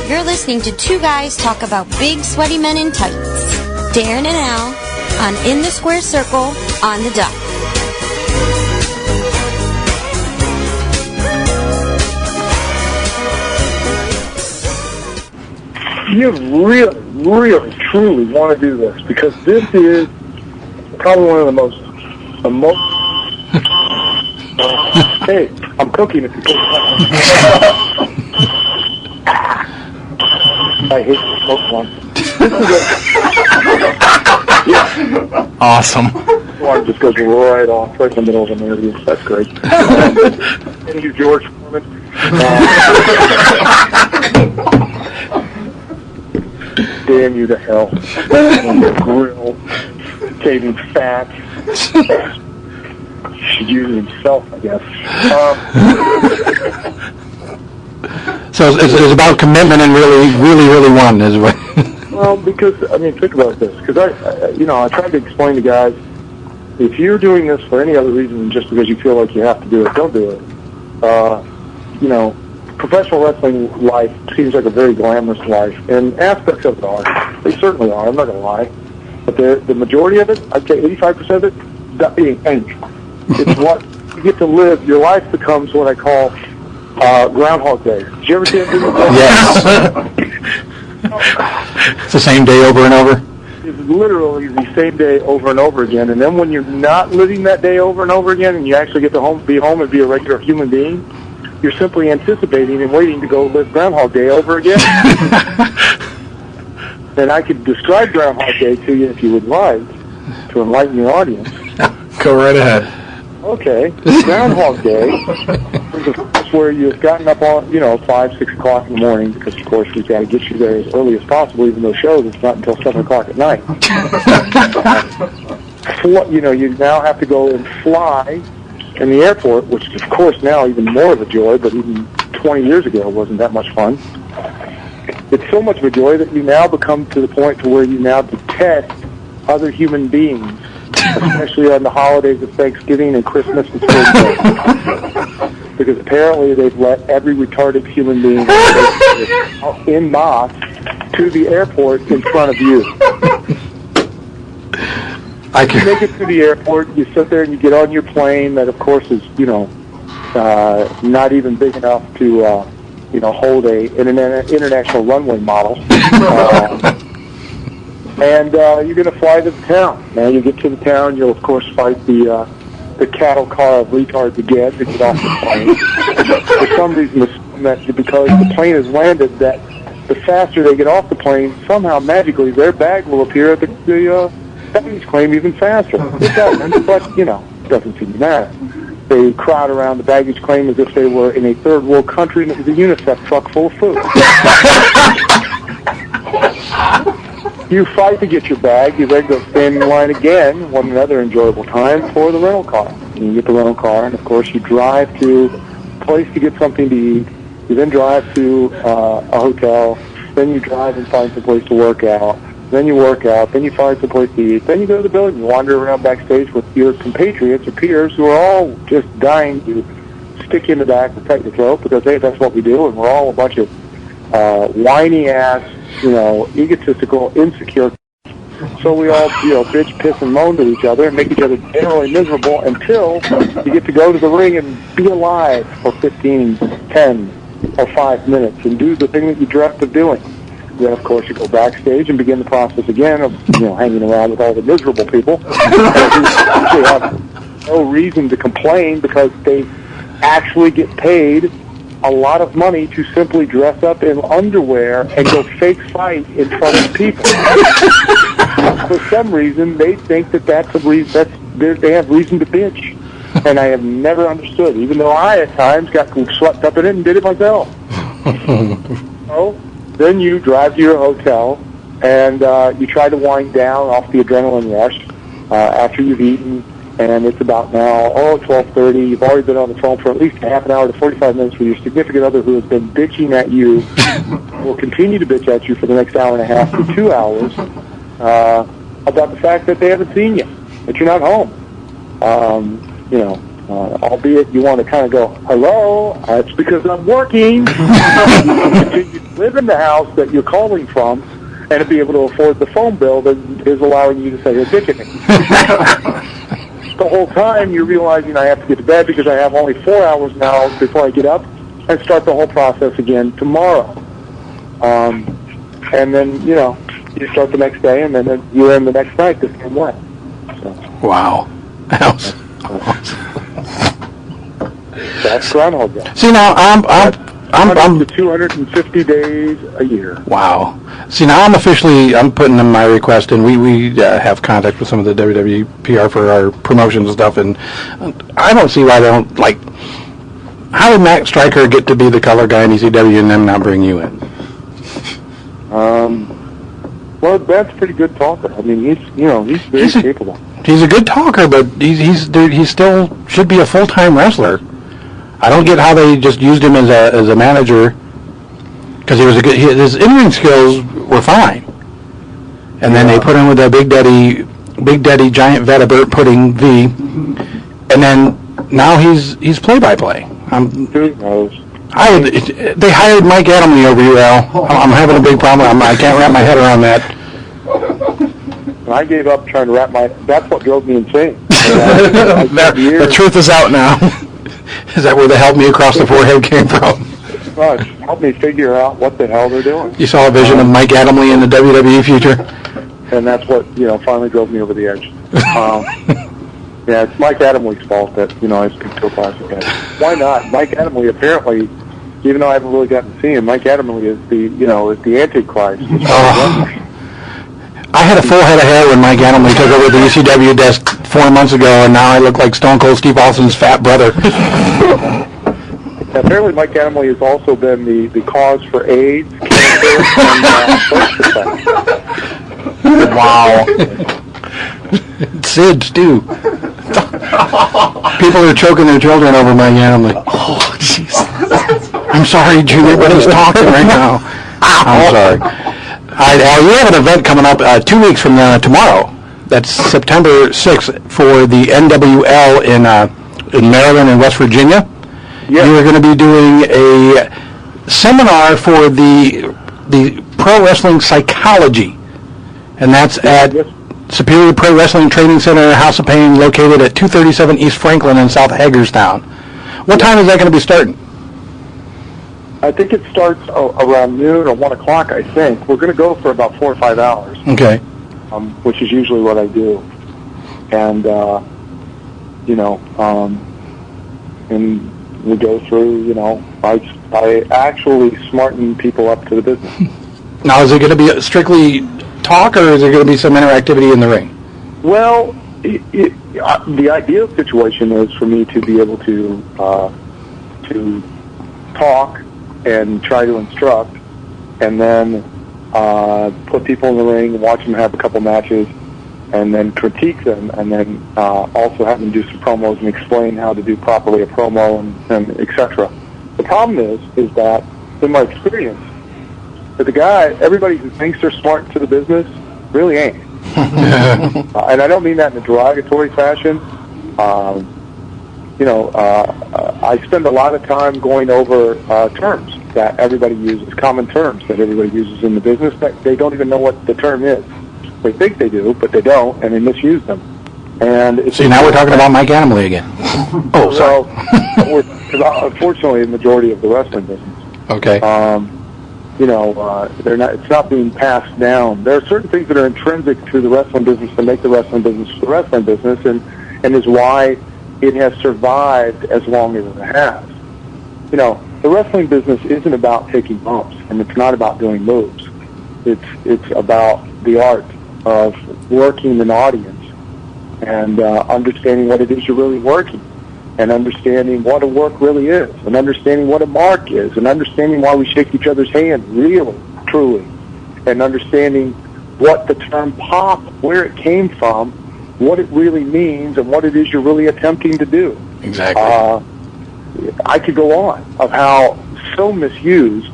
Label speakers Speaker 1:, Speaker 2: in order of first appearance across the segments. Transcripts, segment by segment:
Speaker 1: You're listening to two guys talk about big sweaty men in tights. Darren and Al on In the Square Circle on the Dock.
Speaker 2: You really, really, truly want to do this because this is probably one of the most hey, I'm cooking if you put I hate the smoke one. Yeah.
Speaker 3: Awesome.
Speaker 2: One just goes right off, right in the middle of an interview. That's great. Thank you, George Foreman. Damn you to hell. On the grill, saving fat. Should use it himself, I guess.
Speaker 3: So it's about commitment and really wanting, is what?
Speaker 2: Well, because, I mean, think about this. Because I tried to explain to guys, if you're doing this for any other reason than just because you feel like you have to do it, don't do it. Professional wrestling life seems like a very glamorous life, and aspects of it are. They certainly are, I'm not going to lie. But the majority of it, I'd say 85% of it, that being ain't. It's what you get to live. Your life becomes what I call Groundhog Day. Did you ever see it?
Speaker 3: Yes. It's the same day over and over?
Speaker 2: It's literally the same day over and over again. And then when you're not living that day over and over again and you actually get to be home and be a regular human being, you're simply anticipating and waiting to go live Groundhog Day over again. And I could describe Groundhog Day to you if you would like, to enlighten your audience.
Speaker 3: Go right ahead.
Speaker 2: Okay. Groundhog Day is where you've gotten up on, 5, 6 o'clock in the morning, because, of course, we've got to get you there as early as possible, even though shows it's not until 7 o'clock at night. You now have to go and fly in the airport, which is, of course, now even more of a joy, but even 20 years ago it wasn't that much fun. It's so much of a joy that you now become to the point to where you now detest other human beings, especially on the holidays of Thanksgiving and Christmas and Christmas. Because apparently they've let every retarded human being in masse to the airport in front of you. You make it to the airport, you sit there and you get on your plane that, of course, is, not even big enough to, hold an international runway model. And you're going to fly to the town. Now you get to the town, you'll, of course, fight the cattle car of retards again to get off the plane. For some reason, because the plane has landed, that the faster they get off the plane, somehow magically their bag will appear at the baggage claim even faster. It doesn't, but, it doesn't seem to matter. They crowd around the baggage claim as if they were in a third world country and it was a UNICEF truck full of food. You fight to get your bag. You then go stand in line again, one another enjoyable time, for the rental car. And you get the rental car, and, of course, you drive to a place to get something to eat. You then drive to a hotel. Then you drive and find some place to work out. Then you work out. Then you find some place to eat. Then you go to the building. You wander around backstage with your compatriots or peers who are all just dying to stick you in the back and cut your throat because, hey, that's what we do, and we're all a bunch of whiny-ass, egotistical, insecure. So we all, bitch, piss, and moan to each other and make each other generally miserable until you get to go to the ring and be alive for 15, 10, or 5 minutes and do the thing that you dreamt of doing. Then, of course, you go backstage and begin the process again of, hanging around with all the miserable people. Who actually have no reason to complain because they actually get paid a lot of money to simply dress up in underwear and go fake fight in front of people. For some reason, they think that's a reason. They have reason to bitch, and I have never understood. Even though I, at times, got swept up in it and did it myself. So then you drive to your hotel and you try to wind down off the adrenaline rush after you've eaten. And it's about now, 12:30. You've already been on the phone for at least half an hour to 45 minutes with your significant other who has been bitching at you, will continue to bitch at you for the next hour and a half to 2 hours about the fact that they haven't seen you, that you're not home. albeit you want to kind of go, hello, it's because I'm working. You continue to live in the house that you're calling from, and to be able to afford the phone bill that is allowing you to say you're dicking. The whole time you're realizing I have to get to bed because I have only 4 hours now before I get up, and start the whole process again tomorrow. And then, you you start the next day, and then you're in the next night the same way. So.
Speaker 3: Wow.
Speaker 2: That's Groundhog Day.
Speaker 3: See, now I'm
Speaker 2: to 250 days a year.
Speaker 3: Wow. See, now I'm putting in my request, and we have contact with some of the WWE PR for our promotions and stuff, and I don't see why they don't, like, how did Matt Stryker get to be the color guy in ECW and them not bring you in?
Speaker 2: Well, Matt's a pretty good talker. I mean, he's very capable.
Speaker 3: He's a good talker, but he still should be a full-time wrestler. I don't get how they just used him as a manager, because he was his in-ring skills were fine, and then they put him with a Big Daddy giant vat of Burt pudding V, and then now he's play-by-play.
Speaker 2: Who knows?
Speaker 3: They hired Mike Adamle over here, Al. I'm having a big problem. I can't wrap my head around that.
Speaker 2: I gave up trying to that's what drove me insane.
Speaker 3: The truth is out now. Is that where the help me across the forehead came from?
Speaker 2: Much. Help me figure out what the hell they're doing.
Speaker 3: You saw a vision of Mike Adamle in the WWE future?
Speaker 2: And that's what, finally drove me over the edge. Yeah, it's Mike Adamle's fault that, I speak to a classic guy. Why not? Mike Adamle, apparently, even though I haven't really gotten to see him, Mike Adamle is the Antichrist.
Speaker 3: I had a full head of hair when Mike Adamle took over the ECW desk 4 months ago, and now I look like Stone Cold Steve Austin's fat brother.
Speaker 2: Apparently, Mike Adamle has also been the cause for AIDS, cancer, and birth defects.
Speaker 3: Wow. SIDS, too. People are choking their children over Mike Adamle.
Speaker 4: Oh, jeez.
Speaker 3: I'm sorry, Junior, but he's talking right now. I'm sorry. You have an event coming up 2 weeks from tomorrow. That's September 6th for the NWL in Maryland and West Virginia. Yes. You are going to be doing a seminar for the Pro Wrestling Psychology, and that's at Superior Pro Wrestling Training Center, House of Pain, located at 237 East Franklin in South Hagerstown. What time is that going to be starting?
Speaker 2: I think it starts around noon or 1 o'clock, I think. We're going to go for about 4 or 5 hours.
Speaker 3: Okay.
Speaker 2: Which is usually what I do. And, and we go through, I actually smarten people up to the business.
Speaker 3: Now, is it going to be strictly talk, or is there going to be some interactivity in the ring?
Speaker 2: Well, the ideal situation is for me to be able to talk and try to instruct, and then put people in the ring, watch them have a couple matches, and then critique them, and then also have them do some promos and explain how to do properly a promo and etc. The problem is that, in my experience, that everybody who thinks they're smart to the business really ain't. And I don't mean that in a derogatory fashion. I spend a lot of time going over terms that everybody uses, common terms that everybody uses in the business that they don't even know what the term is. They think they do, but they don't, and they misuse them. And
Speaker 3: see, now we're talking about Mike Adamle again. Oh, sorry.
Speaker 2: Well, unfortunately, the majority of the wrestling business.
Speaker 3: Okay.
Speaker 2: They're not. It's not being passed down. There are certain things that are intrinsic to the wrestling business that make the wrestling business the wrestling business, and is why it has survived as long as it has. The wrestling business isn't about taking bumps, and it's not about doing moves. It's about the art of working an audience and understanding what it is you're really working, and understanding what a work really is, and understanding what a mark is, and understanding why we shake each other's hand really, truly, and understanding what the term pop, where it came from, what it really means, and what it is you're really attempting to do.
Speaker 3: Exactly.
Speaker 2: I could go on of how so misused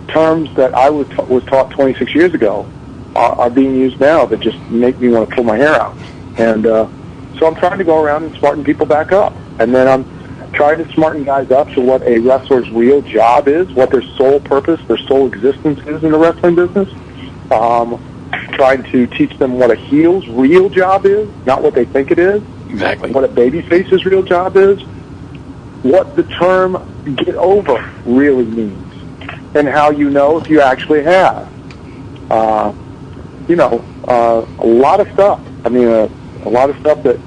Speaker 2: terms that I was taught 26 years ago are being used now that just make me want to pull my hair out. And So I'm trying to go around and smarten people back up. And then I'm trying to smarten guys up to what a wrestler's real job is, what their sole purpose, their sole existence is in the wrestling business. Trying to teach them what a heel's real job is, not what they think it is.
Speaker 3: Exactly.
Speaker 2: What a babyface's real job is. What the term get over really means. And how you know if you actually have. A lot of stuff. I mean, a lot of stuff that,